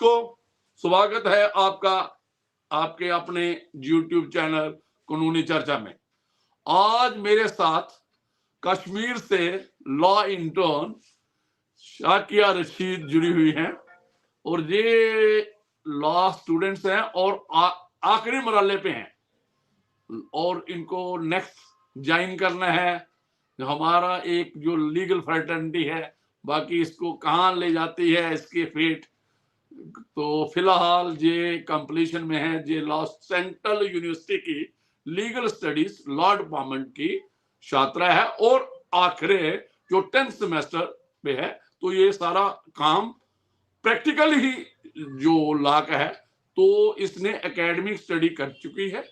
दर्शकों, स्वागत है आपका आपके अपने YouTube चैनल कानूनी चर्चा में। आज मेरे साथ कश्मीर से लॉ इंटर्न शाकिया रशीद जुड़ी हुई हैं और ये लॉ स्टूडेंट्स हैं और आखिरी मरहले पे हैं और इनको नेक्स्ट ज्वाइन करना है। हमारा एक जो लीगल फ्रेटर्निटी है, बाकी इसको कहाँ ले जाती है इसकी फेट, तो फिलहाल ये कंप्लीशन में है। ये लॉ सेंट्रल यूनिवर्सिटी की लीगल स्टडीज लॉ डिपार्टमेंट की छात्रा है और आखिरी जो 10th सेमेस्टर पे है। तो ये सारा काम प्रैक्टिकल ही जो लॉ का है, तो इसने एकेडमिक स्टडी कर चुकी है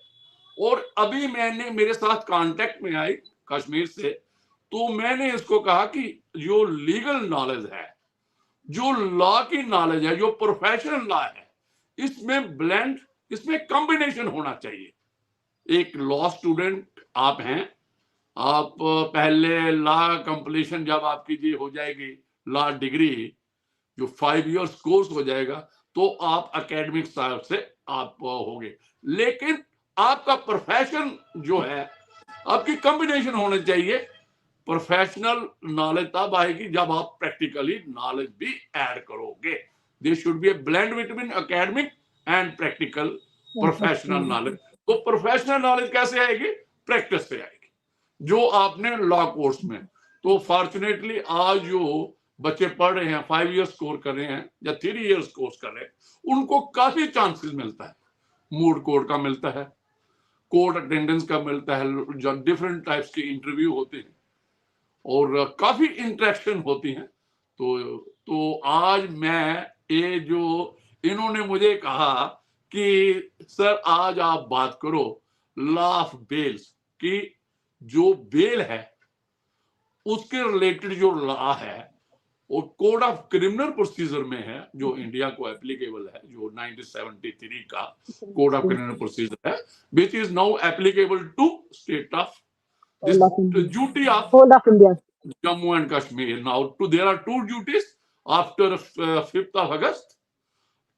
और अभी मेरे साथ कांटेक्ट में आई कश्मीर से, तो मैंने इसको कहा कि जो लीगल नॉलेज है, जो लॉ की नॉलेज है, जो प्रोफेशनल लॉ है, इसमें ब्लेंड, इसमें कॉम्बिनेशन होना चाहिए। एक लॉ स्टूडेंट आप हैं, आप पहले लॉ कंप्लीशन जब आपकी जी हो जाएगी, लॉ डिग्री जो 5 इयर्स कोर्स हो जाएगा, तो आप एकेडमिक साइड से आप होंगे, लेकिन आपका प्रोफेशन जो है, आपकी कॉम्बिनेशन होना चाहिए। प्रोफेशनल नॉलेज तब आएगी जब आप प्रैक्टिकली नॉलेज भी ऐड करोगे। This should be A blend between academic and practical professional knowledge. तो प्रोफेशनल नॉलेज कैसे आएगी? प्रैक्टिस से आएगी, जो आपने लॉ कोर्स में। तो फॉर्चुनेटली आज जो बच्चे पढ़ रहे हैं, 5 इयर्स कोर्स कर रहे हैं या 3 इयर्स कोर्स कर रहे हैं, उनको काफी चांसेस मिलता है। मूड कोर्ट का मिलता है, कोर्ट अटेंडेंस का मिलता है, जो डिफरेंट टाइप्स के इंटरव्यू होते हैं और काफी इंटरेक्शन होती हैं। तो आज मैं ये जो इन्होंने मुझे कहा कि सर आज आप बात करो लॉ ऑफ बेल्स की, जो बेल है उसके रिलेटेड जो लॉ है वो कोड ऑफ क्रिमिनल प्रोसीजर में है, जो इंडिया को एप्लीकेबल है, जो 1973 का कोड ऑफ क्रिमिनल प्रोसीजर है, which is now applicable to state of duty of whole of India, Jammu and Kashmir. Now, there are 2 duties after 5th of August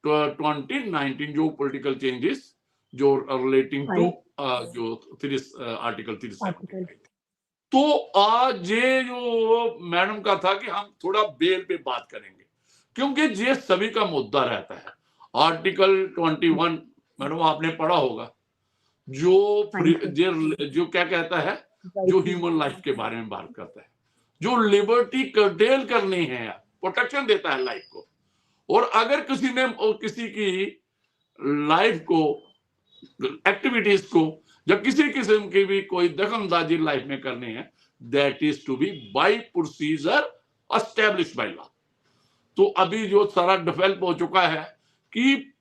2019, जो political changes जो relating to जो article 37। तो आज ये जो madam का था कि हम थोड़ा बेल पे बात करेंगे, क्योंकि ये सभी का मुद्दा रहता है। आर्टिकल 21 मैडम आपने पढ़ा होगा, जो क्या कहता है, जो ह्यूमन लाइफ के बारे में बात करता है, जो लिबर्टी कर्टेल करनी है, प्रोटेक्शन देता है लाइफ को। और अगर किसी ने किसी की लाइफ को, एक्टिविटीज को, जब किसी किस्म की भी कोई दखलंदाजी लाइफ में करनी है, that is to be by procedure established by law. तो अभी जो सारा डेवलप हो चुका है कि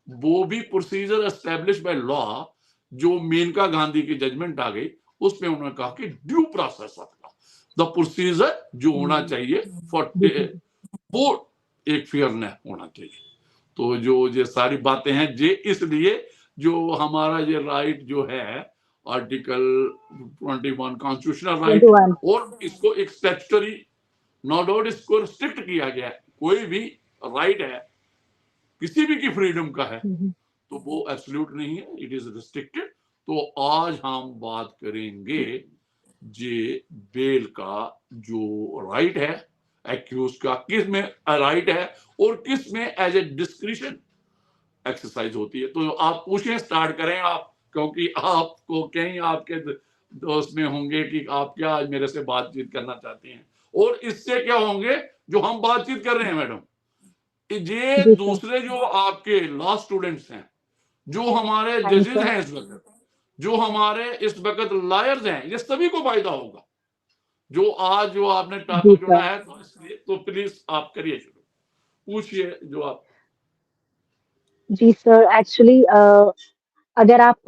वो भी प्रोसीजर एस्टेब्लिश्ड बाय लॉ, जो मेनका गांधी की जजमेंट आ गई, उसमें उन्होंने कहा कि due process of law, the procedure जो होना चाहिए फॉर वो एक फेयरनेस होना चाहिए। तो जो ये सारी बातें हैं, ये इसलिए जो हमारा ये राइट जो है आर्टिकल 21 कॉन्स्टिट्यूशनल राइट, और इसको एक स्टैट्यूटरी, नो डाउट इसको रिस्ट्रिक्ट किया गया है। कोई भी राइट है किसी भी की फ्रीडम का है, तो वो एब्सोल्यूट नहीं है, इट इज रिस्ट्रिक्टेड। तो आज हम बात करेंगे जे बेल का जो राइट है, एक्यूज का किस में राइट है और किस में एज ए डिस्क्रिशन एक्सरसाइज होती है। तो आप पूछें, स्टार्ट करें आप, क्योंकि आपको कहीं आपके दोस्त में होंगे कि आप क्या आज मेरे से बातचीत करना चाहते हैं, और इससे क्या होंगे जो हम बातचीत कर रहे हैं मैडम, ये दूसरे जो आपके लॉ स्टूडेंट्स हैं, जो हमारे जजेस हैं इस वक्त, जो हमारे इस वक्त लॉयर्स हैं, ये सभी को फायदा होगा। जो आज जो आपने टॉपिक चुना है, तो इसलिए तो प्लीज आप करिए शुरू, पूछिए जो आप। जी सर, एक्चुअली अगर आप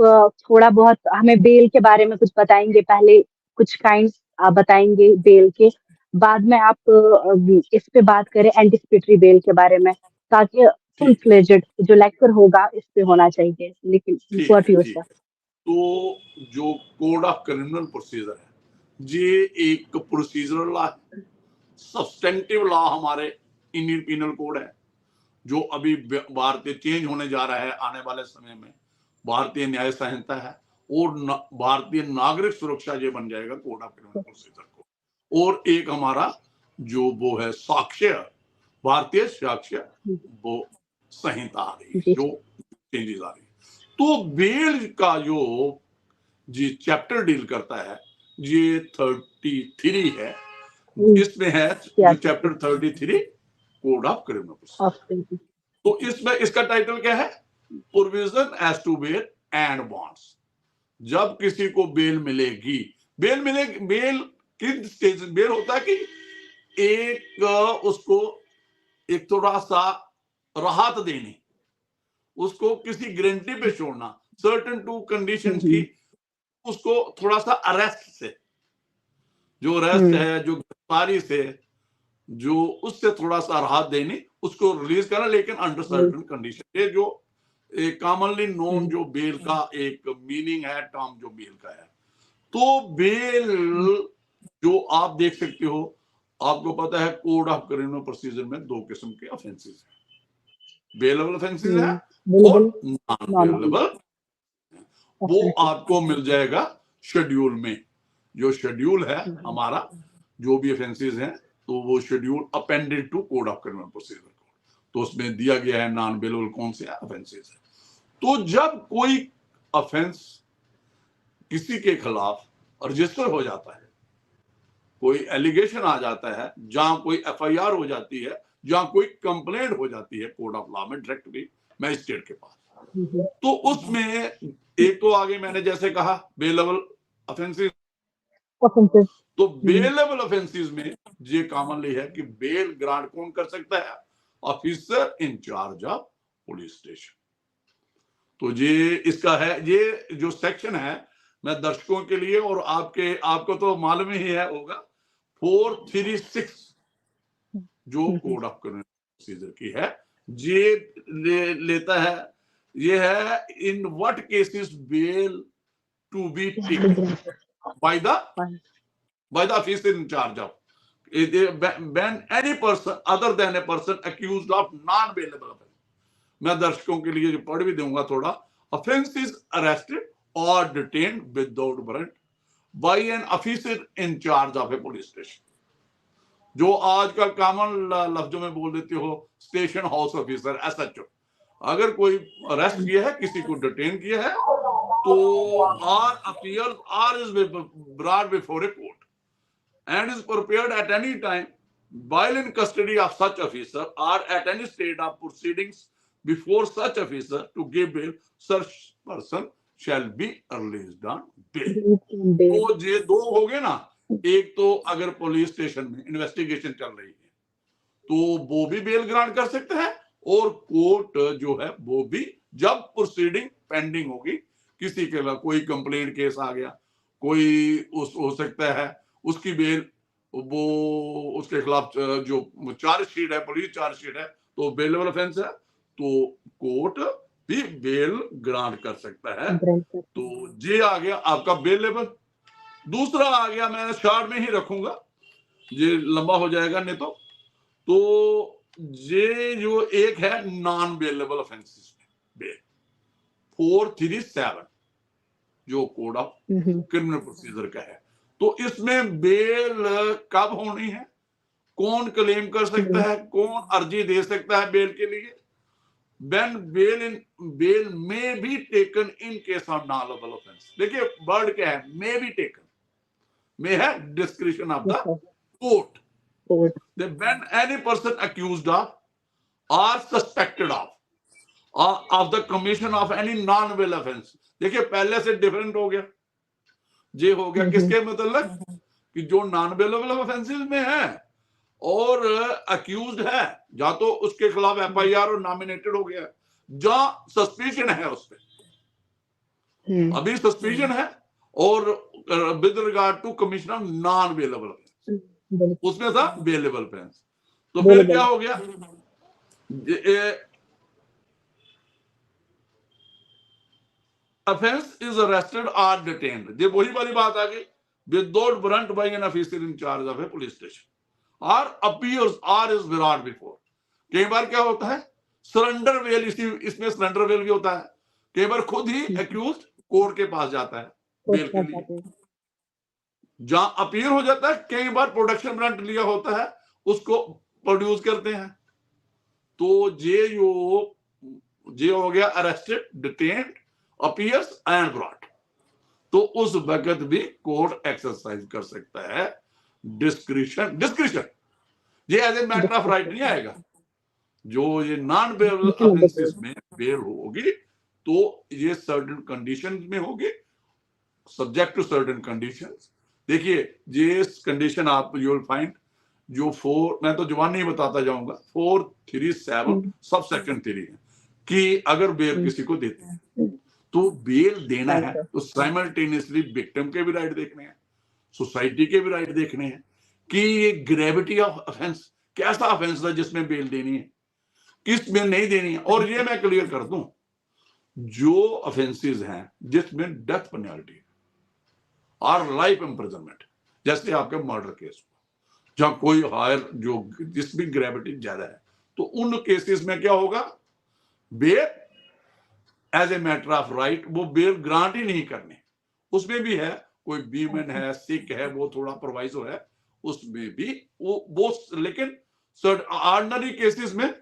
थोड़ा बहुत हमें बेल के बारे में कुछ बताएंगे, पहले कुछ काइंड्स आप बताएंगे बेल के, बाद में आप इस पे बात करें एंटिसिपेटरी बेल के बारे में, ताकि फुल फ्लेजेड जो लेक्चर होगा इस पे होना चाहिए। लेकिन व्हाट यू सर? तो जो कोड ऑफ क्रिमिनल प्रोसीजर है, ये एक प्रोसीजरल लॉ है, सब्सटेंटिव लॉ हमारे इंडियन पीनल कोड है, जो अभी भारतीय चेंज होने जा रहा है आने वाले समय में, भारतीय न्याय संहिता है, और भारतीय नागरिक सुरक्षा ये बन जाएगा कोड ऑफ क्रिमिनल प्रोसीजर को। और एक हमारा जो वो है साक्ष्य, भारतीय साक्ष्य वो संहिता आ रही है, जो चेंजेस आ रही है। तो बेल का जो जी चैप्टर डील करता है ये 33 है, इसमें है जो chapter 33 code of criminal procedure. तो इसमें इसका टाइटल क्या है? Provision as to bail and bonds. जब किसी को बेल मिलेगी, बेल मिलेगी, बेल किस स्टेज बेल होता है कि एक उसको एक थोड़ा सा राहत देनी, उसको किसी गारंटी पे छोड़ना, सर्टेन टू कंडीशंस की, उसको थोड़ा सा अरेस्ट से, जो अरेस्ट है, जो गिरफ्तारी से, जो उससे थोड़ा सा राहत देनी, उसको रिलीज करना, लेकिन अंडर सर्टेन कंडीशन। ये जो एक कॉमनली नोन जो बेल का एक मीनिंग है, टर्म जो बेल का है। तो बेल जो आप देख सकते हो, आपको पता है कोड ऑफ क्रिमिनल प्रोसीजर में 2 किस्म के ऑफेंसेस हैं, बेलेबल ऑफेंसेस है और नॉन बेलेबल। वो आपको मिल जाएगा शेड्यूल में। जो शेड्यूल है हमारा, जो भी ऑफेंसेस हैं, तो वो schedule appended to code of criminal procedure code, तो उसमें दिया गया है नॉन बेलेबल कौन से ऑफेंसेस है। तो जब कोई ऑफेंस किसी के खिलाफ रजिस्टर हो जाता है, कोई एलिगेशन आ जाता है, जहां कोई एफआईआर हो जाती है, जहां कोई कंप्लेंट हो जाती है कोर्ट ऑफ लॉ में डायरेक्टली मैजिस्ट्रेट के पास, तो उसमें एक तो आगे मैंने जैसे कहा बेलेबल ऑफेंसेस। तो बेलेबल ऑफेंसेस में ये कॉमनली है कि बेल ग्रांट कौन कर सकता है? Officer in charge of police station. तो ये इसका है, ये जो सेक्शन है, मैं दर्शकों के लिए और आपको तो मालूम ही है होगा, 436 जो कोड ऑफ क्रिमिनल प्रोसीजर की है, ये लेता है, ये है in what cases bail to be taken by the officer in charge of when any person other than a person accused of non bailable offense। मैं दर्शकों के लिए जो पढ़ भी दूंगा थोड़ा, offense is arrested or detained without warrant by an officer in charge of a police station। जो आजकल कॉमन लफ्जों में बोल देते हो स्टेशन हाउस ऑफिसर, एसएचओ। अगर कोई अरेस्ट किया है, किसी को डिटेन किया है, तो or appear or is brought before a court and is prepared at any time while in custody of such officer or at any state of proceedings before such officer to give bail, such person shall be released on bail। तो ये 2 हो गए ना, एक तो अगर police station में investigation चल रही है तो वो भी बेल ग्रांट कर सकते हैं, और कोर्ट जो है वो भी जब प्रोसीडिंग पेंडिंग होगी, किसी के खिलाफ कोई कंप्लेंट केस आ गया, कोई हो सकता है उसकी बेल, वो उसके खिलाफ जो चार्जशीट है, पुलिस चार्जशीट है, तो बेलेबल ऑफेंस है, तो कोर्ट भी बेल ग्रांट कर सकता है। तो ये आ गया आपका बेलेबल। दूसरा आ गया, मैं शॉर्ट में ही रखूंगा, ये लंबा हो जाएगा नहीं तो ये जो एक है नॉन बेलेबल ऑफेंसेस में बेल 437 जो कोड ऑफ क्रिमिनल प्रोसीजर का है। तो इसमें बेल कब होनी है, कौन क्लेम कर सकता है, कौन अर्जी दे सकता है बेल के लिए? when bail may be taken in case of non-bailable offense। देखिए वर्ड क्या है, may be taken, may है discretion of the court। when any person accused of or suspected of the commission of any non-bailable offense। देखिए पहले से different हो गया, ये हो गया किसके मतलब कि जो नॉन बेलेबल ऑफेंसेस में है और अक्यूज्ड है, या तो उसके खिलाफ एफआईआर और नॉमिनेटेड हो गया, जहां सस्पिशन है उस पे, अभी सस्पिशन है, और with regard to commission of non bailable offence, उसमें था बेलेबल ऑफेंस। तो फिर क्या हो गया, offense is arrested or detained। ये वही वाली बात आ गई, without warrant by an officer in charge of a police station or appears or is brought before। कई बार क्या होता है, सरेंडर बेल, इसमें सरेंडर बेल भी होता है। कई बार खुद ही एक्यूज कोर्ट के पास जाता है बेल के लिए, जहां अपील हो जाता है। कई बार प्रोडक्शन वारंट लिया होता है, उसको प्रोड्यूस करते हैं। तो जे हो गया arrested, detained, appears and brought. तो उस वक्त भी कोर्ट एक्सरसाइज कर सकता है डिस्क्रिशन। ये as a matter of right नहीं आएगा। जो ये नॉन बेल ऑफेंसेस में बेल होगी तो ये सर्टेन कंडीशन में होगी, सब्जेक्ट टू सर्टेन कंडीशंस। देखिए ये कंडीशन आप यू विल फाइंड जो 4, मैं तो जवान नहीं बताता जाऊंगा, 437 सब सेक्शन 3 है कि अगर बेल किसी को देते हैं तो बेल देना है तो साइमल्टेनियसली विक्टिम के भी राइट देखने हैं, सोसाइटी के भी राइट देखने हैं कि ये ग्रेविटी ऑफ ऑफेंस, कैसा ऑफेंस है जिसमें बेल देनी है, किस में नहीं देनी है। और ये मैं क्लियर कर दूं, जो ऑफेंसेस हैं जिसमें डेथ पेनल्टी और लाइफ इंप्रिजनमेंट, जैसे आपके मर्डर केस जहां कोई हायर जो जिसमें ग्रेविटी ज्यादा है, तो उन केसेस में क्या होगा, bail as a matter of right वो बेल ग्रांट ही नहीं करने। उसमें भी है, कोई बीमन है, सिक है, वो थोड़ा प्रोवाइजो है, उसमें भी वो लेकिन ऑर्डिनरी केसेस में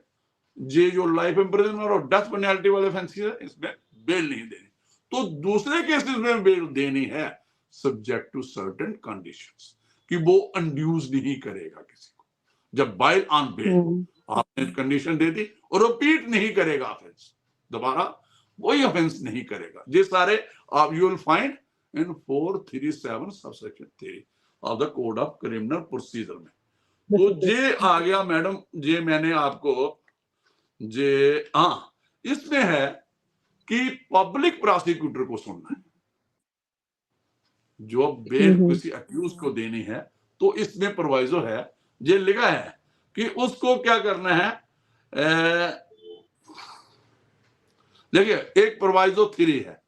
ये जो लाइफ इंप्रिजनमेंट और डेथ पेनल्टी वाले ऑफेंसेस है, इसमें बेल नहीं देनी। तो दूसरे केसेस में बेल देनी है सब्जेक्ट टू सर्टेन कंडीशंस, कि वो इंड्यूस नहीं करेगा किसी को। जब बाइल ऑन बेल आपने कंडीशन दे दी और रिपीट नहीं करेगा ऑफेंस, दोबारा वही ऑफेंस नहीं करेगा। ये सारे आप you will find in 437 subsection 3 of the code of criminal procedure में। तो ये आ गया मैडम, ये मैंने आपको इसमें है कि पब्लिक प्रोसिक्यूटर को सुनना है। जो बेल किसी अक्यूज को देनी है तो इसमें प्रोवाइजो है, ये लिखा है कि उसको क्या करना है। देखिए एक प्रोवाइजो 3 है,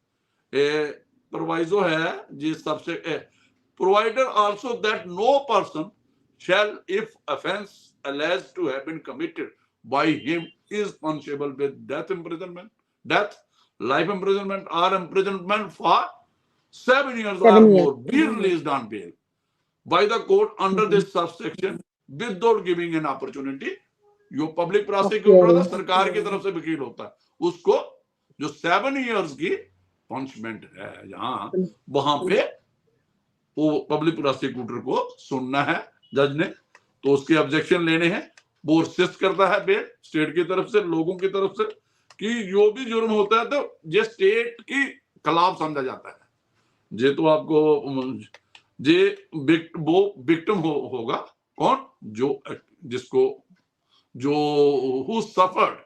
प्रोवाइजो है जी सबसे, provided also that no person shall, if offense alleged to have been committed by him is punishable with death, life imprisonment or imprisonment for 7 years or more, be released on bail by the court under this subsection without giving an opportunity। जो public prosecutor होता है, सरकार की तरफ से वकील होता है, उसको जो 7 years की पनिशमेंट है यहाँ, वहां पे वो पब्लिक प्रोसिक्यूटर को सुनना है जज ने, तो उसके ऑब्जेक्शन लेने हैं। वो असिस्ट करता है बेल स्टेट की तरफ से, लोगों की तरफ से, कि जो भी जुर्म होता है तो ये स्टेट की खिलाफ समझा जाता है। ये तो आपको वो विक्टिम होगा कौन, जो जिसको जो हु सफर्ड,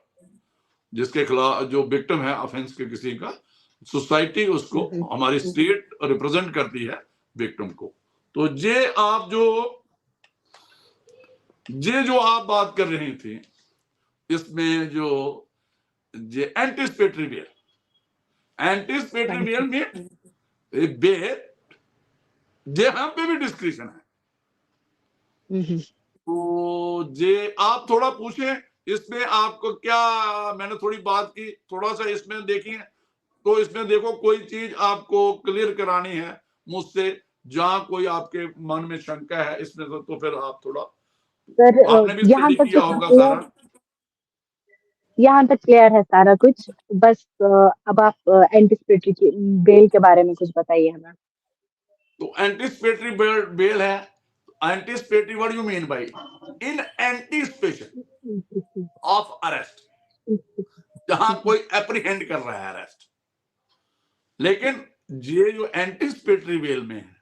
जिसके खिलाफ जो विक्टिम है ऑफेंस के किसी का, सोसाइटी उसको, हमारी स्टेट रिप्रेजेंट करती है विक्टिम को। तो ये आप जो आप बात कर रही थी, इसमें जो ये एंटिसिपेटरी बेल में बेल जे हम पे भी डिस्क्रिप्शन है। तो ये आप थोड़ा पूछें इसमें आपको क्या, मैंने थोड़ी बात की, थोड़ा सा इसमें देखिए, तो इसमें देखो कोई चीज आपको क्लियर करानी है मुझसे, जहां कोई आपके मन में शंका है इसमें, तो फिर आप थोड़ा, आपने भी स्टडी किया होगा सारा, यहाँ तक क्लियर है सारा कुछ। बस अब आप एंटिसिपेटरी बेल के बारे में कुछ बताइए हमें। तो एंटिसिपेटरी बेल है, anticipatory what you mean by, in anticipation of arrest, जहां कोई एप्रीहेंड कर रहा है अरेस्ट। लेकिन ये जो एंटिसिपेटरी बेल में है,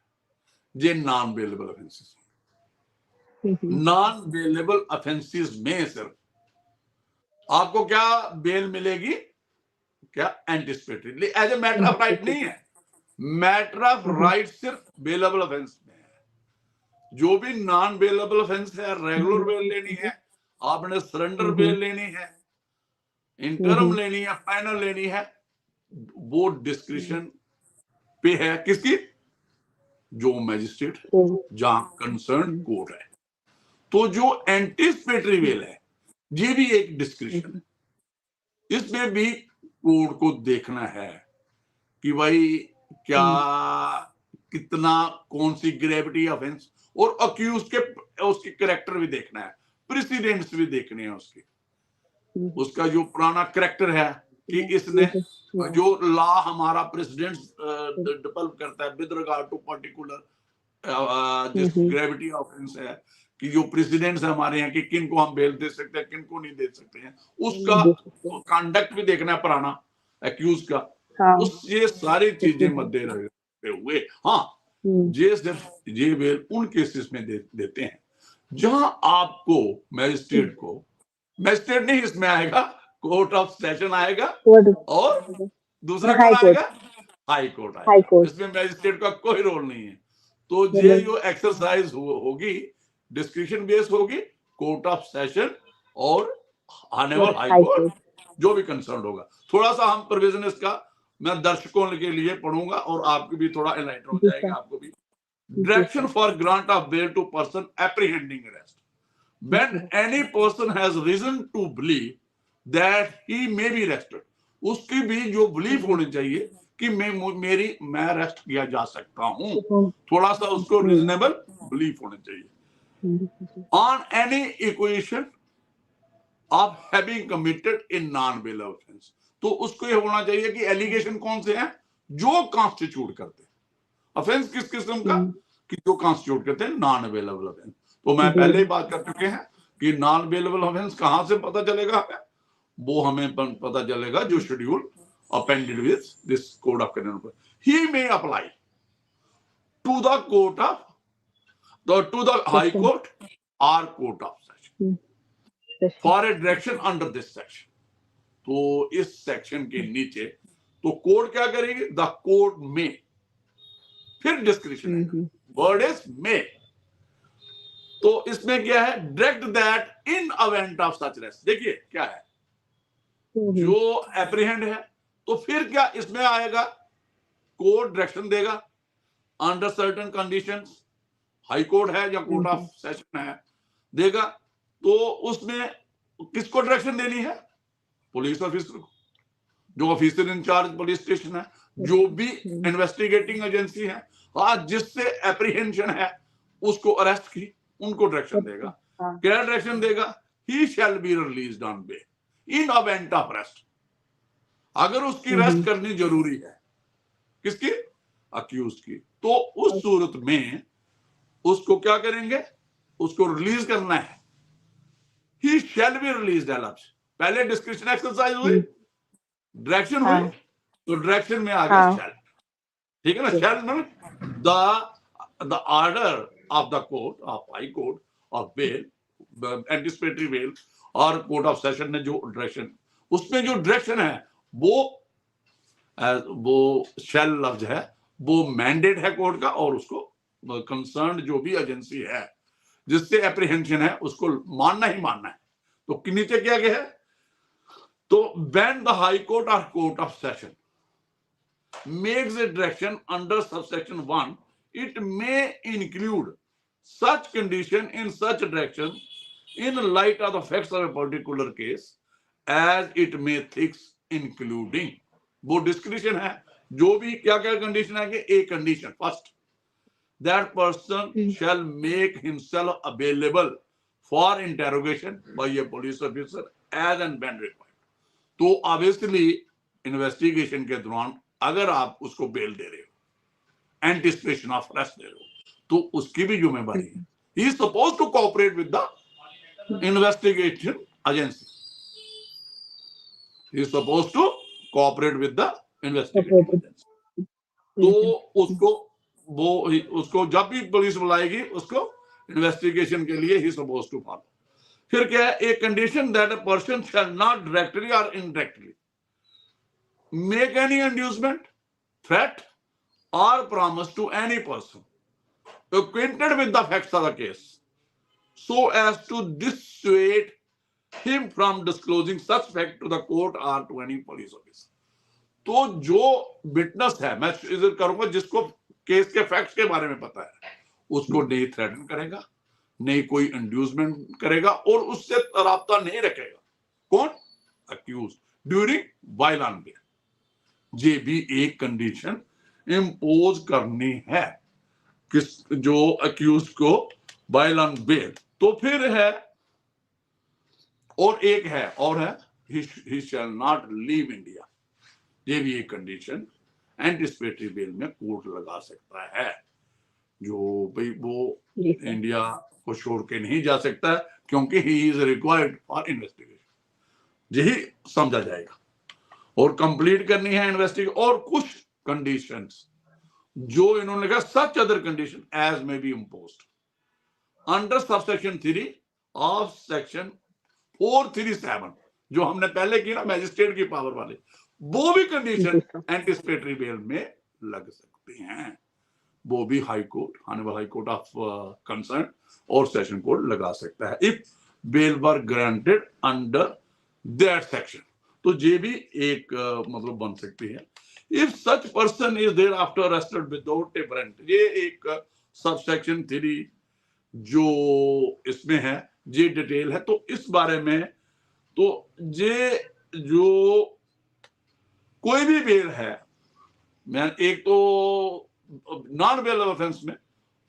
ये non bailable offences, non bailable offences में सिर्फ आपको क्या बेल मिलेगी, क्या anticipatory, as a matter of right नहीं है। मैटर ऑफ राइट सिर्फ बेलेबल ऑफेंस में है। जो भी नॉन बेलेबल ऑफेंस है, रेगुलर बेल लेनी है, आपने सरेंडर बेल लेनी है, इंटरम लेनी है, फाइनल लेनी है, वो डिस्क्रिप्शन पे है किसकी, जो मैजिस्ट्रेट जहां कंसर्न कोर्ट है। तो जो एंटिसिपेटरी बेल है ये भी एक डिस्क्रिप्शन है, इसमें भी कोर्ट को देखना है कि भाई क्या कितना, कौन सी ग्रेविटी ऑफेंस, और अक्यूज के उसके कैरेक्टर भी देखना है, प्रेसिडेंट्स भी देखने हैं उसके, उसका जो पुराना कैरेक्टर है कि इसने जो लॉ हमारा प्रेसिडेंट डेवलप करता है विद रिगार्ड टू पर्टिकुलर जिस ग्रेविटी ऑफेंस है, कि जो प्रेसिडेंट्स है हमारे यहाँ कि किन को हम बेल दे सकते हैं, किन को नहीं दे सकते हैं, उसका कंडक्ट भी देखना है पुराना एक्यूज का। उस ये सारी चीजें मद्दे रखते हुए हाँ ये सिर्फ ये बेल उन केसेस में देते हैं जहां आपको मैजिस्ट्रेट नहीं इसमें आएगा, कोर्ट ऑफ सेशन आएगा और दूसरा कौन आएगा, हाई कोर्ट आएगा। इसमें मैजिस्ट्रेट का कोई रोल नहीं है। तो ये जो एक्सरसाइज होगी डिस्क्रिप्शन बेस होगी, कोर्ट ऑफ सेशन और ऑनरेबल हाई कोर्ट जो भी कंसर्न होगा। थोड़ा सा हम प्रोविजन इसका मैं दर्शकों के लिए पढ़ूंगा और आपको भी थोड़ा एनलाइट हो जाएगा। आपको भी direction for grant of bail to person apprehending arrest when any person has reason to believe that he may be arrested, उसकी भी जो बिलीफ होनी चाहिए कि मैं अरेस्ट किया जा सकता हूं, थोड़ा सा उसको रीजनेबल बिलीफ होना चाहिए। On any equation of having committed in non bail offence, तो उसको ये होना चाहिए कि एलिगेशन कौन से हैं जो कॉन्स्टिट्यूट करते हैं ऑफेंस, किस किस्म का कि जो कॉन्स्टिट्यूट करते हैं नॉन अवेलेबल ऑफेंस। तो मैं पहले ही बात कर चुके हैं कि नॉन अवेलेबल ऑफेंस कहां से पता चलेगा हमें, वो हमें पता चलेगा जो schedule appended with this code of criminal he may apply to the court of to the high court or court of session for a direction under this section। तो इस सेक्शन के नीचे तो कोर्ट क्या करेगी, द कोर्ट में, फिर description है, वर्ड इज में। तो इसमें क्या है, direct that in event of such arrest, देखिए क्या है जो एप्रीहेंड है, तो फिर क्या इसमें आएगा, कोर्ट डायरेक्शन देगा under certain conditions, high court है या कोर्ट ऑफ सेशन है देगा, तो उसमें किसको डायरेक्शन देनी है, पुलिस ऑफिसर को, जो ऑफिसर इंचार्ज पुलिस स्टेशन है, जो भी इन्वेस्टिगेटिंग एजेंसी है, आज जिससे एप्रीहेंशन है उसको अरेस्ट की, उनको डायरेक्शन देगा। क्या डायरेक्शन देगा, he shall be released on bail in event of arrest, अगर उसकी अरेस्ट करनी जरूरी है, किसकी, अक्यूज की, तो उस सूरत में उसको क्या करेंगे, उसको रिलीज करना है, ही शैल बी रिलीज्ड। पहले डिस्क्रिप्शन एक्सरसाइज हुई, डायरेक्शन हुई, तो डायरेक्शन में आ गया शैल, ठीक है ना। शैल में the order of the court of high court of bail, anticipatory bail और कोर्ट ऑफ सेशन ने जो डायरेक्शन, उसमें जो डायरेक्शन है वो शैल लफ्ज है, वो मैंडेट है कोर्ट का, और उसको कंसर्न जो भी एजेंसी है जिससे एप्रीहेंशन है उसको मानना ही मानना है। तो नीचे क्या गया है, तो व्हेन द हाई कोर्ट और court of session makes a direction under subsection 1 it may include such condition in such direction in light of the facts of a particular case as it may think including। वो description है, जो भी क्या क्या condition है कि a condition first, that person shall make himself available for interrogation by a police officer as and when required. तो obviously investigation के दौरान अगर आप उसको बेल दे रहे हो, एंटिसिपेशन ऑफ अरेस्ट दे रहे हो, तो उसकी भी जिम्मेदारी है, he is supposed to cooperate with the investigation agency, he is supposed to cooperate with the investigating agency। तो उसको जब भी पुलिस बुलाएगी उसको इन्वेस्टिगेशन के लिए ही supposed to follow। फिर क्या है, a condition that a person shall not directly or indirectly make any inducement, threat or promise to any person acquainted with the facts of the case so as to dissuade him from disclosing such fact to the court or to any police officer। तो जो witness है, मैं इधर करूंगा जिसको case के facts के बारे में पता है, उसको नहीं थ्रेटन करेगा, नहीं कोई इंड्यूसमेंट करेगा और उससे राब्ता नहीं रखेगा, कौन, accused, during while on bail. ये भी एक कंडीशन इम्पोज करनी है किस जो अक्यूज को वाइल ऑन बेल। तो फिर है और एक है ही शैल नॉट लीव इंडिया। ये भी एक कंडीशन एंटिसिपेटरी बेल में कोर्ट लगा सकता है। जो भाई वो जी सर। इंडिया को छोड़ के नहीं जा सकता क्योंकि he is required for investigation. यही समझा जाएगा और कंप्लीट करनी है इन्वेस्टिगेशन। और कुछ कंडीशंस जो इन्होंने कहा such other condition as may be imposed under subsection 3 of section 437 जो हमने पहले की ना मैजिस्ट्रेट की पावर वाले, वो भी कंडीशन एंटिसिपेटरी बेल में लग सकती हैं। वो भी high court, honourable high court of concern और सेशन कोर्ट लगा सकता है if bail were granted under that section. तो ये भी एक मतलब बन सकती है। If such person is there after arrested without a warrant, ये एक सबसेक्शन 3 जो इसमें है, ये डिटेल है। तो इस बारे में तो ये जो कोई भी बेल है, मैं एक तो नॉन बेल ऑफेंस में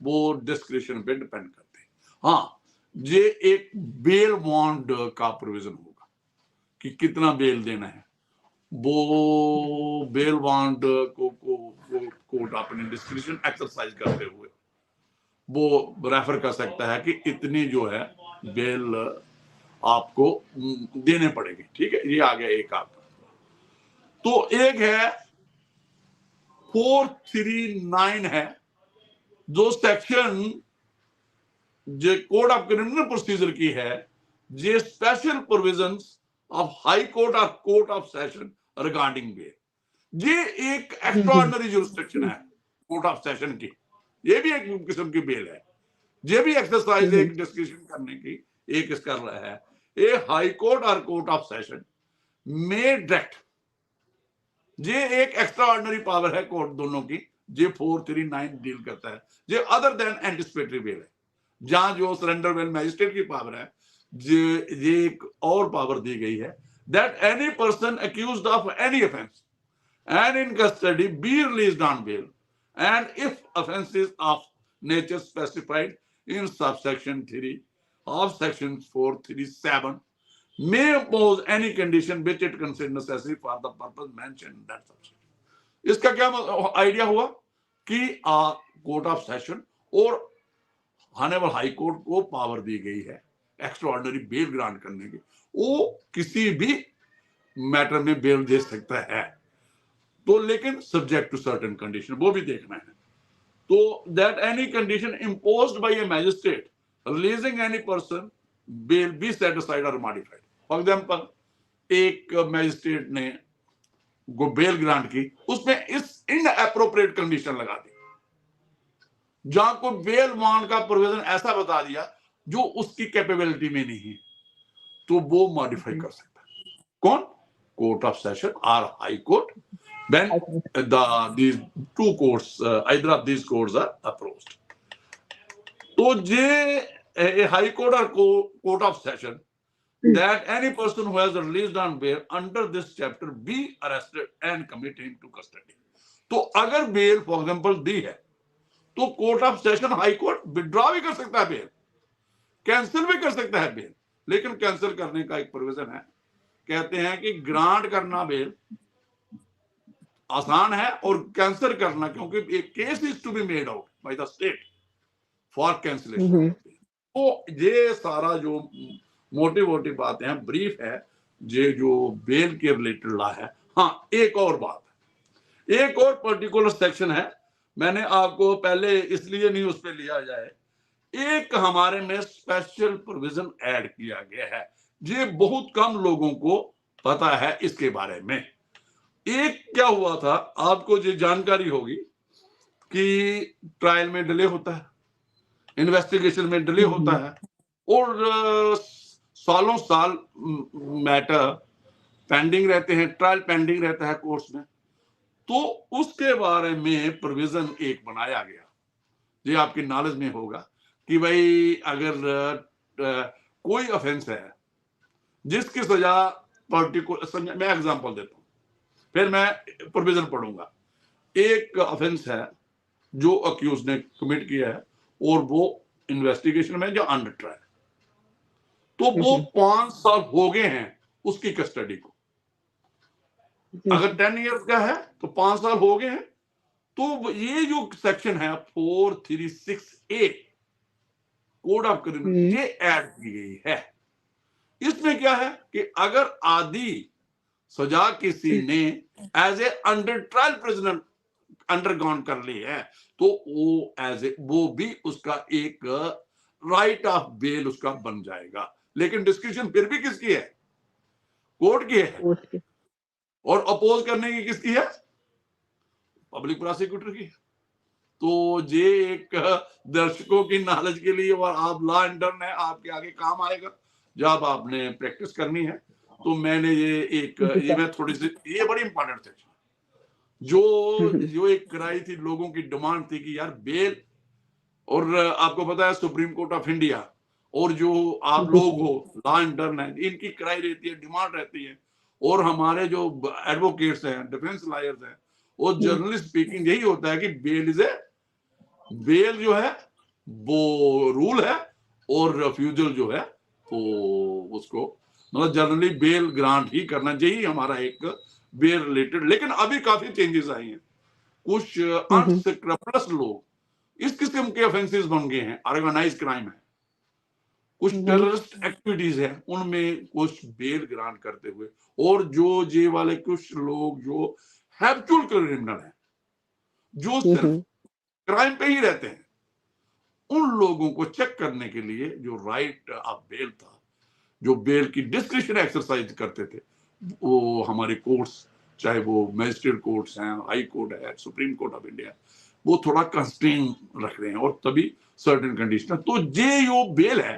वो डिस्क्रिप्शन पे डिपेंड करते हैं। हाँ, ये एक बेल बॉन्ड का प्रोविजन होगा कि कितना बेल देना है। वो बेल बॉन्ड को कोर्ट अपने डिस्क्रिप्शन एक्सरसाइज करते हुए वो रेफर कर सकता है कि इतनी जो है बेल आपको देने पड़ेगी। ठीक है, ये आ गया एक आपका। तो एक है 439 है जो सेक्शन जो कोड ऑफ क्रिमिनल प्रोसीजर की है, ये special provisions of high court और court of session regarding bail. ये एक एक्स्ट्राऑर्डिनरी जुरिस्डिक्शन है कोर्ट ऑफ सेशन की। ये भी एक किस्म की बेल है। ये भी एक्सरसाइज एक डिस्कशन करने की एक कर रहा है। ए हाई कोर्ट और कोर्ट ऑफ सेशन में डायरेक्ट, ये एक एक्स्ट्रा ऑर्डिनरी पावर है कोर्ट दोनों की। ये 439 डील करता है। ये अदर देन एंटिसिपेटरी बेल है, जहां जो सरेंडर बेल मैजिस्ट्रेट की पावर है, ये एक और पावर दी गई है that any person accused of any offence and in custody be released on bail, and if offenses of nature specified in subsection 3 of section 437 may impose any condition which it considers necessary for the purpose mentioned in that section. इसका क्या idea हुआ कि court of session और honourable high court को power दी गई है extraordinary bell grant करने की। वो किसी भी मैटर में बेल दे सकता है, तो लेकिन सब्जेक्ट टू सर्टेन कंडीशन, वो भी देखना है। तो that any condition imposed by a magistrate releasing any person bail be set aside और मॉडिफाइड। फॉर एग्जांपल, एक मैजिस्ट्रेट ने को बेल ग्रांट की, उसमें इस इनएप्रोप्रिएट कंडीशन लगा दी, जहां को बेल बॉन्ड का प्रोविजन ऐसा बता दिया जो उसकी कैपेबिलिटी में नहीं है, तो वो मॉडिफाई कर सकता है। कौन? कोर्ट ऑफ सेशन और high court, when these two courts, either of these courts are approached. तो ये high court or court of session that any person who has released on bail under this chapter be arrested and committed into custody. तो अगर bell for example दी है तो court of session high court withdraw भी कर सकता है bell, cancel भी कर सकता है बेल। लेकिन कैंसिल करने का एक प्रोविजन है, कहते हैं कि ग्रांट करना बेल आसान है और कैंसिल करना, क्योंकि एक case is to be made out by the state for cancellation. तो ये सारा जो मोटी बातें हैं, ब्रीफ है, ये जो बेल के रिलेटेड लॉ है। हाँ, एक और बात है, एक और पर्टिकुलर सेक्शन है, मैंने आपको पहले इसलिए नहीं उस पर लिया जाए, एक हमारे में स्पेशल प्रोविजन ऐड किया गया है। ये बहुत कम लोगों को पता है इसके बारे में। एक क्या हुआ था, आपको ये जानकारी होगी कि ट्रायल में डिले होता है, इन्वेस्टिगेशन में डिले होता है, और सालों साल मैटर पेंडिंग रहते हैं, ट्रायल पेंडिंग रहता है कोर्ट्स में। तो उसके बारे में प्रोविजन एक बनाया गया, ये आपकी नॉलेज में होगा कि भाई अगर कोई ऑफेंस है जिसकी सजा पर्टिकुलर, मैं एग्जांपल देता हूं, फिर मैं प्रोविजन पढ़ूंगा। एक ऑफेंस है जो अक्यूज ने कमिट किया है और वो इन्वेस्टिगेशन में जो अंडर ट्रायल, तो वो 5 साल हो गए हैं उसकी कस्टडी को। अगर 10 इयर्स का है तो 5 साल हो गए हैं। तो ये जो सेक्शन है 436A कोड ऑफ क्रिमिनल, ये ऐड की गई है। इसमें क्या है कि अगर आधी सजा किसी ने as a under trial prisoner undergone कर ली है तो वो एज ए वो भी उसका एक राइट ऑफ बेल उसका बन जाएगा। लेकिन डिस्क्रिप्शन फिर भी किसकी है? कोर्ट की है। और अपोज करने की किसकी है? पब्लिक प्रोसिक्यूटर की। तो ये एक दर्शकों की नॉलेज के लिए, और आप लॉ इंटर्न है, आपके आगे काम आएगा जब आपने प्रैक्टिस करनी है। तो मैंने ये मैं थोड़ी सी, ये बड़ी इंपॉर्टेंट सेक्शन जो एक कराई थी, लोगों की डिमांड थी कि यार बेल, और आपको पता है सुप्रीम कोर्ट ऑफ इंडिया और जो आप लोग हो लॉ इंटर्न है, इनकी कराई रहती है, डिमांड रहती है। और हमारे जो एडवोकेट्स हैं, डिफेंस लॉयर्स हैं, और जनरली स्पीकिंग यही होता है कि बेल जो है वो रूल है और रिफ्यूजल जो है तो उसको मतलब जनरली बेल ग्रांट ही करना चाहिए, हमारा एक बेल रिलेटेड। लेकिन अभी काफी चेंजेस आई हैं। कुछ अनस्क्रैपलेस लोग इस किस्म के ऑफेंसेस बन गए हैं, ऑर्गेनाइज क्राइम है, कुछ टेररिस्ट एक्टिविटीज है, उनमें कुछ बेल ग्रांट करते हुए। और जो जे वाले कुछ लोग जो हैबिचुअल क्रिमिनल हैं, जो सिर्फ क्राइम पे ही रहते हैं, उन लोगों को चेक करने के लिए जो राइट ऑफ बेल था, जो बेल की डिस्क्रिप्शन एक्सरसाइज करते थे, वो हमारे कोर्ट्स, चाहे वो मैजिस्ट्रेट कोर्ट्स हैं, हाई कोर्ट है, सुप्रीम कोर्ट ऑफ इंडिया, वो थोड़ा कंस्ट्रेन रख रहे हैं और तभी सर्टेन कंडीशन। तो ये बेल है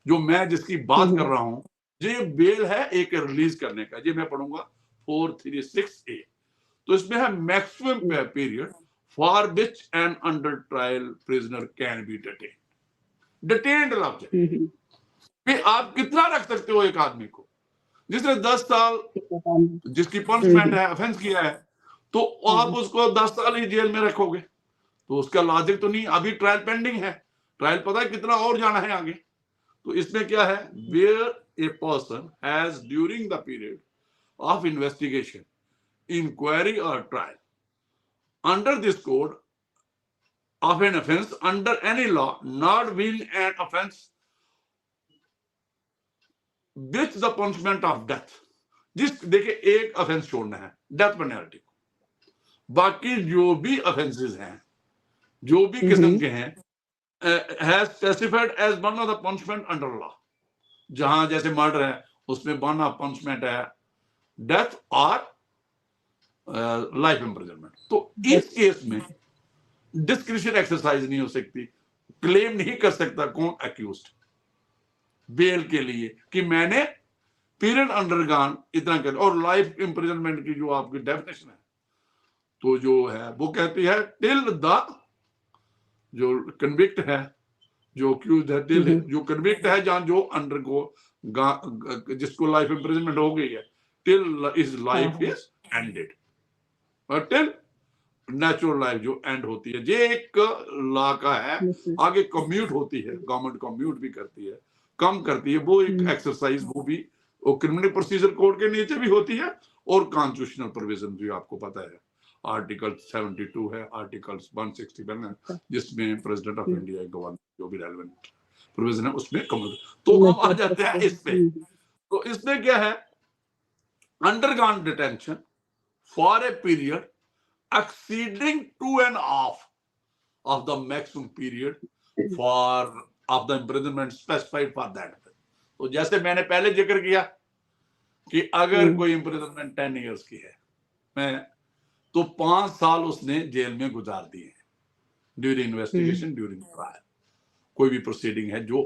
जो मैं जिसकी बात कर रहा हूं, ये बेल है एक रिलीज करने का। ये मैं पढ़ूंगा 436A। तो इसमें है maximum period for which N under trial prisoner can be detained लफ्ज है। आप कितना रख सकते हो एक आदमी को जिसने 10 साल जिसकी पनिशमेंट है, ऑफेंस किया है, तो आप उसको 10 साल ही जेल में रखोगे? तो उसका लॉजिक तो नहीं। अभी ट्रायल पेंडिंग है, ट्रायल पता है कितना और जाना है आगे। तो इसमें क्या है, where a person has during the period of investigation, inquiry और trial under this code of an offense under any law not being an offense with the punishment of death। जिस देखिए एक ऑफेंस छोड़ना है, डेथ पेनल्टी को। बाकी जो भी ऑफेंसेस हैं, जो भी किस्म के हैं, has specified as one of the punishment under law. जहां जैसे मर्डर है उसमें वन ऑफ पनिशमेंट है डेथ और लाइफ इम्प्रिजनमेंट। तो इस केस में डिस्क्रिप्शन एक्सरसाइज नहीं हो सकती, क्लेम नहीं कर सकता कौन अक्यूज्ड बेल के लिए कि मैंने पीरियड अंडरगॉन इतना कर। और लाइफ इम्प्रिजनमेंट की जो आपकी डेफिनेशन है, तो जो है वो कहती है टिल द, जो कन्विक्ट है, जो अक्यूज्ड है, टिल जो कन्विक्ट है, जहां जो अंडरगो जिसको लाइफ इम्प्रिजनमेंट हो गई है, till is life is ended, till natural life जो एंड होती है। ये एक लॉ का है। आगे कम्यूट होती है, गवर्नमेंट कम्यूट भी करती है, कम करती है, वो एक एक्सरसाइज वो भी क्रिमिनल प्रोसीजर कोड के नीचे भी होती है। और कॉन्स्टिट्यूशनल प्रोविजन जो आपको पता है, आर्टिकल 72 है, आर्टिकल 161 है, जिसमें प्रेसिडेंट ऑफ इंडिया गवर्नर जो भी रेलेवेंट प्रोविजन है उसमें कम। तो हम आ जाते हैं इस पे। तो इसमें क्या है, undergone detention for a period exceeding 2.5 of the maximum period for of the imprisonment specified for that। तो जैसे मैंने पहले जिक्र किया कि अगर कोई इम्प्रिजनमेंट 10 इयर्स की है, मैं तो 5 साल उसने जेल में गुजार दिए हैं ड्यूरिंग इन्वेस्टिगेशन, ड्यूरिंग ट्रायल, कोई भी प्रोसीडिंग है जो।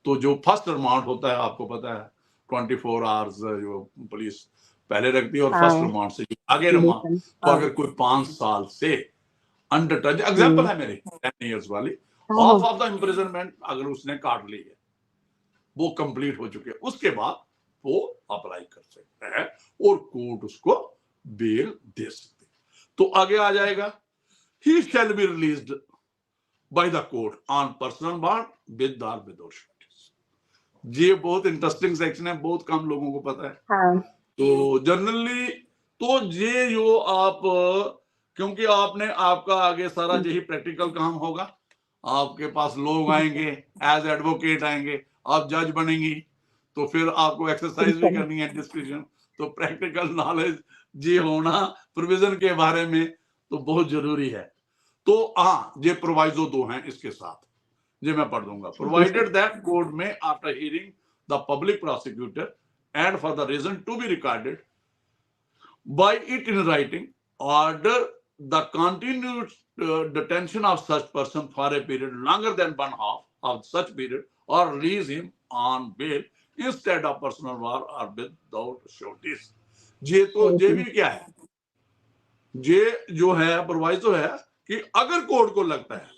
तो जो फर्स्ट रिमांड होता है आपको पता है 24 आवर्स जो पुलिस पहले रखती है, और फर्स्ट रिमांड से आगे रिमांड। तो अगर कोई 5 साल से अंडर टच, एग्जांपल है मेरे 10 इयर्स वाली, ऑफ द इम्प्रिजनमेंट अगर उसने काट ली है, वो कंप्लीट हो चुके, उसके बाद वो अप्लाई कर सकता है और कोर्ट उसको बेल दे सकती है। तो आगे आ जाएगा, he shall be released by the court on personal bond with और विदाउट श्योरिटीज। ये बहुत इंटरेस्टिंग सेक्शन है, बहुत कम लोगों को पता है। हाँ। तो जनरली तो ये जो आप, क्योंकि आपने आपका आगे सारा यही प्रैक्टिकल काम होगा, आपके पास लोग आएंगे, एज एडवोकेट आएंगे, आप जज बनेंगी, तो फिर आपको एक्सरसाइज भी करनी है डिस्कशन। तो प्रैक्टिकल नॉलेज ये होना प्रोविजन के बारे में तो बहुत जरूरी है। तो हाँ, ये प्रोवाइजो दो हैं इसके साथ, ये मैं पढ़ दूंगा। प्रोवाइडेड दैट कोर्ट में after hearing the public prosecutor and for the reason to be recorded by it in writing, order the continued detention of such person for a period longer than one half of such period, or release him on bail instead of personal bond or without sureties। ये तो ये भी क्या है, ये जो है proviso है कि अगर कोर्ट को लगता है,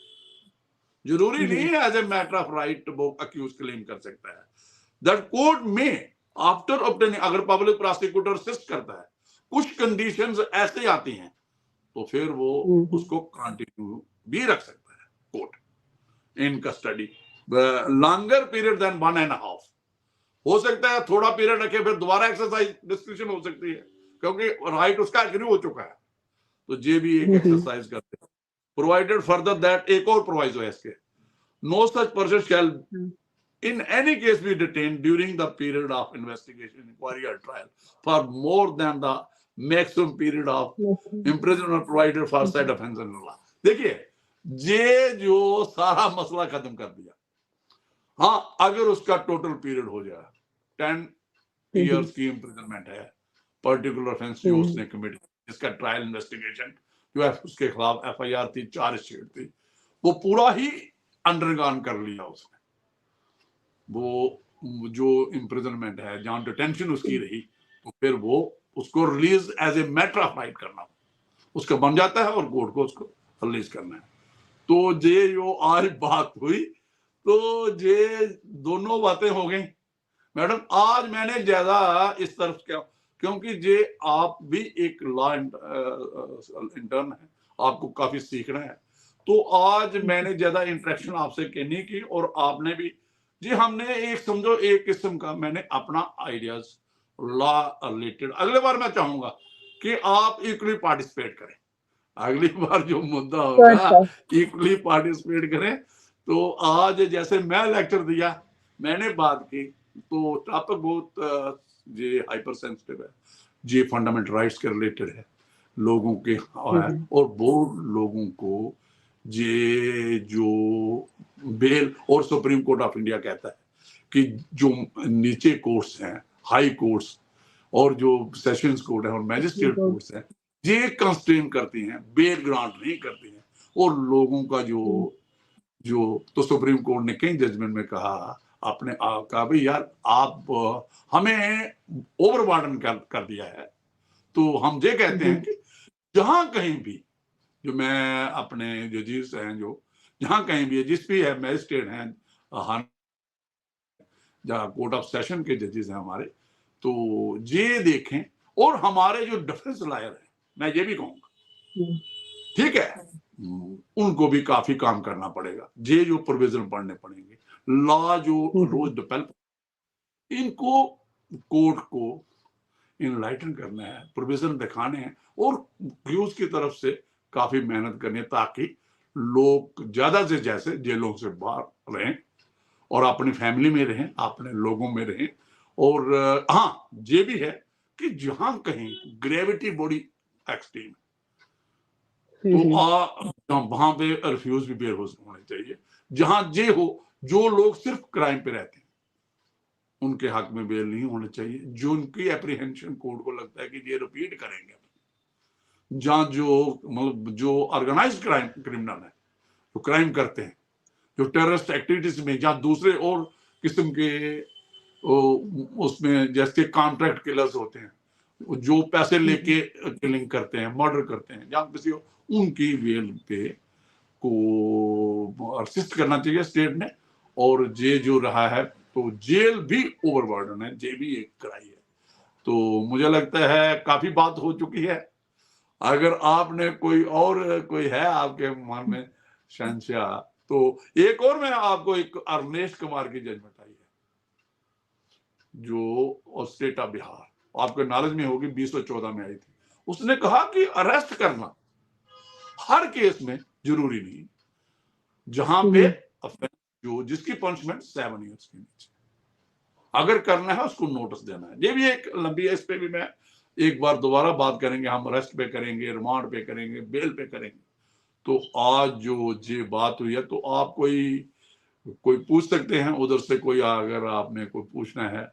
जरूरी नहीं है as a matter of right वो अक्यूज क्लेम कर सकता है, दैट कोर्ट में आफ्टर ऑब्टेनिंग, अगर पब्लिक प्रोसिक्यूटर असिस्ट करता है, कुछ कंडीशंस ऐसे आती हैं, तो फिर वो उसको कंटिन्यू भी रख सकता है court in custody longer period than 1.5। हो सकता है थोड़ा पीरियड रखे, फिर दोबारा एक्सरसाइज डिस्कशन हो सकती है, क्योंकि राइट उसका एग्री हो चुका है। तो ये भी एक एक्सरसाइज करते हैं। प्रोवाइडेड फर्दर दैट, एक और प्रोवाइजो है इसके, no such person shall in any case be detained during the period of investigation, inquiry or trial for more than the maximum period of imprisonment provided for said offense in law। देखिए, ये जो सारा मसला खत्म कर दिया। हाँ, अगर उसका टोटल पीरियड हो जाए 10 इयर्स की इम्प्रिजनमेंट है, पर्टिकुलर ऑफेंस जो उसने कमिट, जिसका ट्रायल इन्वेस्टिगेशन जो है उसके खिलाफ FIR थी, चार्जशीट थी, वो पूरा ही अंडरगॉन कर लिया उसने, वो जो इम्प्रिजनमेंट है, जहां डिटेंशन उसकी रही, तो फिर वो उसको release as a matter of right करना उसका बन जाता है और कोर्ट को उसको रिलीज करना है। तो ये जो आज बात हुई, तो ये दोनों बातें हो गई मैडम। आज मैंने ज्यादा इस तरफ क्या, क्योंकि ये आप भी एक लॉ इंटर्न है, आपको काफी सीखना है, तो आज मैंने ज्यादा इंटरेक्शन आपसे नहीं की, और आपने भी जी, हमने एक समझो एक किस्म का मैंने अपना आइडियाज लॉ रिलेटेड। अगले बार मैं चाहूंगा कि आप इक्वली पार्टिसिपेट करें, अगली बार जो मुद्दा होगा इक्वली पार्टिसिपेट करें। तो आज जैसे मैं लेक्चर दिया, मैंने बात की, तो टॉपिक बहुत ये हाइपर सेंसिटिव है, ये फंडामेंटल राइट्स के रिलेटेड है, लोगों के है, और वो लोगों को ये जो बेल, और सुप्रीम कोर्ट ऑफ इंडिया कहता है कि जो नीचे कोर्ट्स हैं, हाई कोर्ट्स और जो सेशंस कोर्ट है और मैजिस्ट्रेट कोर्ट्स हैं, ये कंस्ट्रेन करती हैं, बेल ग्रांट नहीं करती हैं, और लोगों का जो तो सुप्रीम कोर्ट ने कई जजमेंट में कहा, आपने कहा भाई यार आप हमें ओवरबर्डन कर दिया है। तो हम ये कहते हैं कि जहां कहीं भी, जो मैं अपने जजेस हैं, जो जहां कहीं भी है, जिस भी है मैजिस्ट्रेट हैं, जहाँ कोर्ट ऑफ सेशन के जजेस हैं हमारे, तो ये देखें, और हमारे जो डिफेंस लॉयर हैं, मैं ये भी कहूंगा, ठीक है, उनको भी काफी काम करना पड़ेगा, ये जो प्रोविजन पढ़ने पड़ेंगे, लॉ जो रोज डेवलप, इनको कोर्ट को इनलाइटन करना है, प्रोविजन दिखाने हैं, और क्यूज की तरफ से काफी मेहनत करनी है, ताकि लोग ज्यादा से जैसे जेलों से बाहर रहें और अपनी फैमिली में रहें, अपने लोगों में रहें। और हाँ, ये भी है कि जहां कहीं ग्रेविटी बॉडी एक्सट्रीम, तो वहां पे रिफ्यूज भी बेर होने चाहिए। जहां जे हो, जो लोग सिर्फ क्राइम पे रहते हैं, उनके हक में बेल नहीं होना चाहिए। जो उनकी एप्रीहेंशन कोर्ट को लगता है कि ये रिपीट करेंगे, जहां जो मतलब जो ऑर्गेनाइज्ड क्राइम क्रिमिनल है, जो क्राइम करते हैं, जो टेररिस्ट एक्टिविटीज में, जहां दूसरे और किस्म के उसमें जैसे कॉन्ट्रैक्ट किलर्स होते हैं, जो पैसे लेके किलिंग करते हैं, मर्डर करते हैं, जहां किसी उनकी बेल पे को असिस्ट करना चाहिए स्टेट ने। और ये जो रहा है तो जेल भी ओवरबर्डन है, जेल भी एक क्राई है। तो मुझे लगता है काफी बात हो चुकी है। अगर आपने कोई है आपके मन में शहंशाह, तो एक और मैं आपको एक अरनेश कुमार की जजमेंट आई है, जो स्टेट ऑफ बिहार, आपके नॉलेज में होगी, 2014 में आई थी। उसने कहा कि अरेस्ट करना हर केस में जरूरी नहीं, जहां पे जो जिसकी पनिशमेंट 7 ईयर्स के नीचे, अगर करना है उसको नोटिस देना है। ये भी एक लंबी है, इस पे भी मैं एक बार दोबारा बात करेंगे। हम अरेस्ट पे करेंगे, रिमांड पे करेंगे, बेल पे करेंगे। तो आज जो ये बात हुई है, तो आप कोई पूछ सकते हैं उधर से, कोई अगर आपने कोई पूछना है।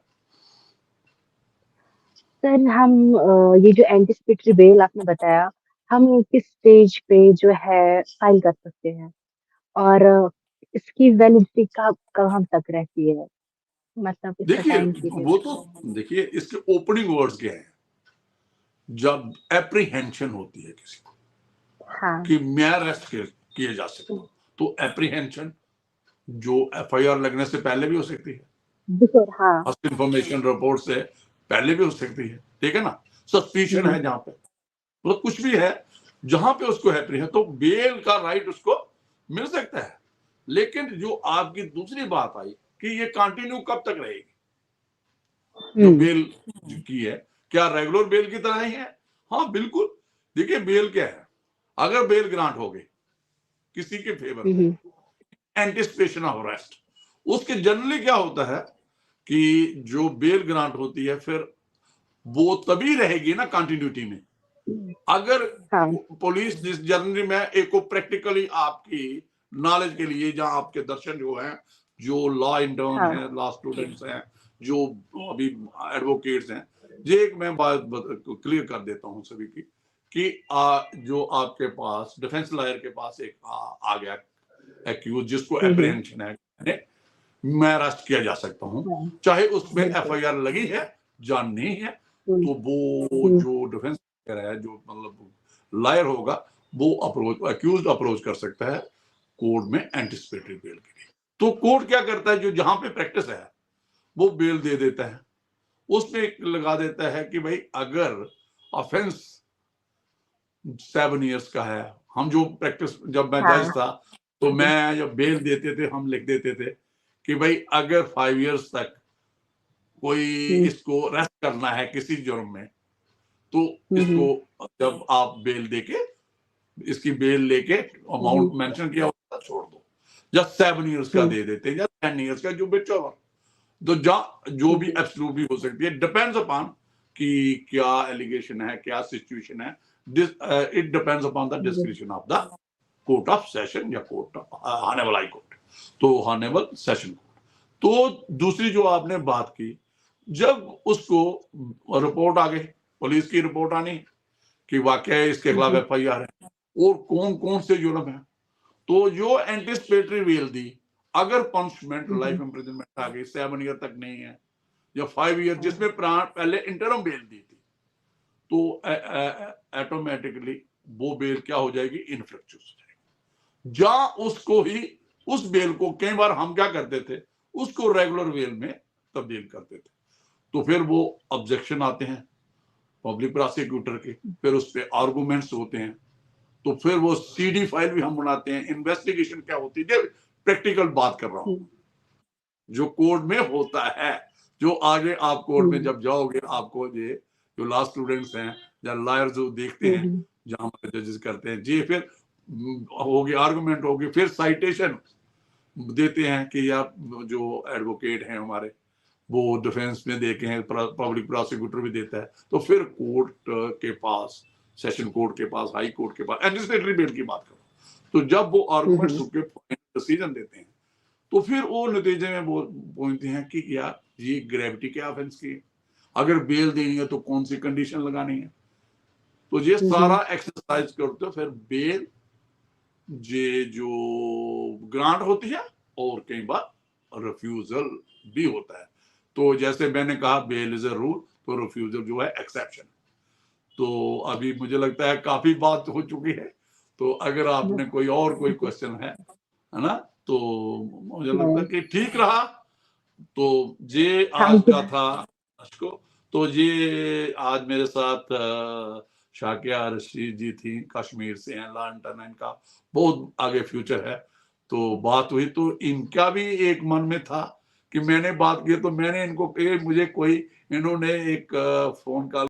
सर हम ये जो एंटिसिपेटरी बेल आपने बताया, हम किस स्टेज पे जो है फाइल कर सकते हैं, और इसकी वैलिडिटी कब कब तक रहती है, मतलब इसका देखिए टाइम पीरियड? वो तो देखिए इसके ओपनिंग वर्ड्स क्या है, जब एप्रीहेंशन होती है किसी को हाँ। कि मैं अरेस्ट किए जा सकता हूँ, तो एप्रीहेंशन जो एफआईआर लगने से पहले भी हो सकती है, बिफोर, हाँ। फर्स्ट इंफॉर्मेशन रिपोर्ट से पहले भी हो सकती है, ठीक है ना। सस्पिशन है जहां पे, मतलब कुछ भी है जहां पे उसको है, तो बेल का राइट उसको मिल सकता है। लेकिन जो आपकी दूसरी बात आई कि ये कंटिन्यू कब तक रहेगी, जो बेल की है, क्या रेगुलर बेल की तरह ही है? हाँ बिल्कुल। देखिए बेल क्या है, अगर बेल ग्रांट हो गई किसी के फेवर में, एंटिसिपेशन ऑफ अरेस्ट, उसके जनरली क्या होता है कि जो बेल ग्रांट होती है फिर वो तभी रहेगी ना कंटिन्यूटी में, अगर हाँ। पुलिस जिस जनरली में एक को प्रैक्टिकली आपकी नॉलेज के लिए, जहां आपके दर्शन जो हैं, जो लॉ इंटर्न हाँ। हैं, लॉ स्टूडेंट्स हैं, जो अभी एडवोकेट्स हैं, ये एक मैं बात क्लियर कर देता हूं सभी की कि जो आपके पास डिफेंस लॉयर के पास एक आ गया एक्यूज जिसको एप्रीहेंशन है, मैं अरेस्ट किया जा सकता हूं, चाहे उसमें एफआईआर लगी है या नहीं है, तो वो जो डिफेंस है, जो मतलब लायर होगा, वो अक्यूज अप्रोच कर सकता है कोर्ट में एंटिसिपेटरी बेल के लिए। तो कोर्ट क्या करता है, जो जहां पे प्रैक्टिस है वो बेल दे देता है, उसमें लगा देता है कि भाई अगर ऑफेंस 7 ईयर्स का है, हम जो प्रैक्टिस, जब मैं जज था तो मैं जब बेल देते थे हम लिख देते थे कि भाई अगर 5 ईयर्स तक कोई इसको अरेस्ट करना है किसी जुर्म में, तो इसको जब आप बेल देके, इसकी बेल लेके अमाउंट मेंशन किया होता छोड़ दो, या 7 ईयर्स का दे देते, या 10 ईयर्स का, जो बिच ओवर, तो जो भी एब्सोल्यूट भी हो सकती है, डिपेंड्स अपॉन कि क्या एलिगेशन है, क्या सिचुएशन है, it depends upon the description of the court of session या court of honourable high court, तो हॉनेबल सेशन कोर्ट। तो दूसरी जो आपने बात की, जब उसको रिपोर्ट आ गई, पुलिस की रिपोर्ट आनी कि वाकई इसके खिलाफ एफआईआर है और कौन कौन से जुर्म है, तो जो एंटिसिपेटरी बेल दी, अगर पनिशमेंट लाइफ इंप्रिजनमेंट आ गई, 7 ईयर तक नहीं है या 5 ईयर, जिसमें पहले इंटरम बेल दी थी, तो ऑटोमेटिकली वो बेल क्या हो जाएगी, इनफ्लेक्चुअस हो जाएगी। जहां उसको ही, उस बेल को कई बार हम क्या करते थे, उसको रेगुलर बेल में तब्दील करते थे, तो फिर वो ऑब्जेक्शन आते हैं पब्लिक प्रोसिक्यूटर के, फिर उस पर आर्गूमेंट्स होते हैं, तो फिर वो सीडी फाइल भी हम बनाते हैं, इन्वेस्टिगेशन क्या होती है, प्रैक्टिकल बात कर रहा हूं जो कोर्ट में होता है, जो आगे आप कोर्ट में जब जाओगे, आपको ये जो लॉ स्टूडेंट्स हैं या लॉयर्स जो देखते हैं, जहां जजेस करते हैं जी, फिर होगी आर्गुमेंट होगी, फिर साइटेशन देते हैं कि यार जो एडवोकेट हैं हमारे, वो डिफेंस में देखे हैं, पब्लिक प्रोसिक्यूटर भी देता है, तो फिर कोर्ट के पास, सेशन कोर्ट के पास, हाई कोर्ट के पास, एडमिनिस्ट्रेटिव बेल की बात करो, तो जब वो आर्गुमेंट सुन के डिसीजन देते हैं, तो फिर वो नतीजे में वो बोलते हैं कि यार ये ग्रेविटी के ऑफेंस की है, अगर बेल देनी है तो कौन सी कंडीशन लगानी है, तो ये सारा एक्सरसाइज करते हो, फिर बेल ये जो ग्रांट होती है और कई बार रिफ्यूजल भी होता है। तो जैसे मैंने कहा बेल इज अ रूल, तो रिफ्यूजल जो है एक्सेप्शन। तो अभी मुझे लगता है काफी बात हो चुकी है, तो अगर आपने कोई क्वेश्चन है ना, तो मुझे लगता है कि ठीक रहा, तो ये आज थैंक यू। का था अशको। तो ये आज मेरे साथ शाकिया रशीद जी थी, कश्मीर से हैं, लॉन्टन, इनका बहुत आगे फ्यूचर है। तो बात हुई तो इनका भी एक मन में था कि मैंने बात की, तो मैंने इनको मुझे कोई, इन्होंने एक फोन कॉल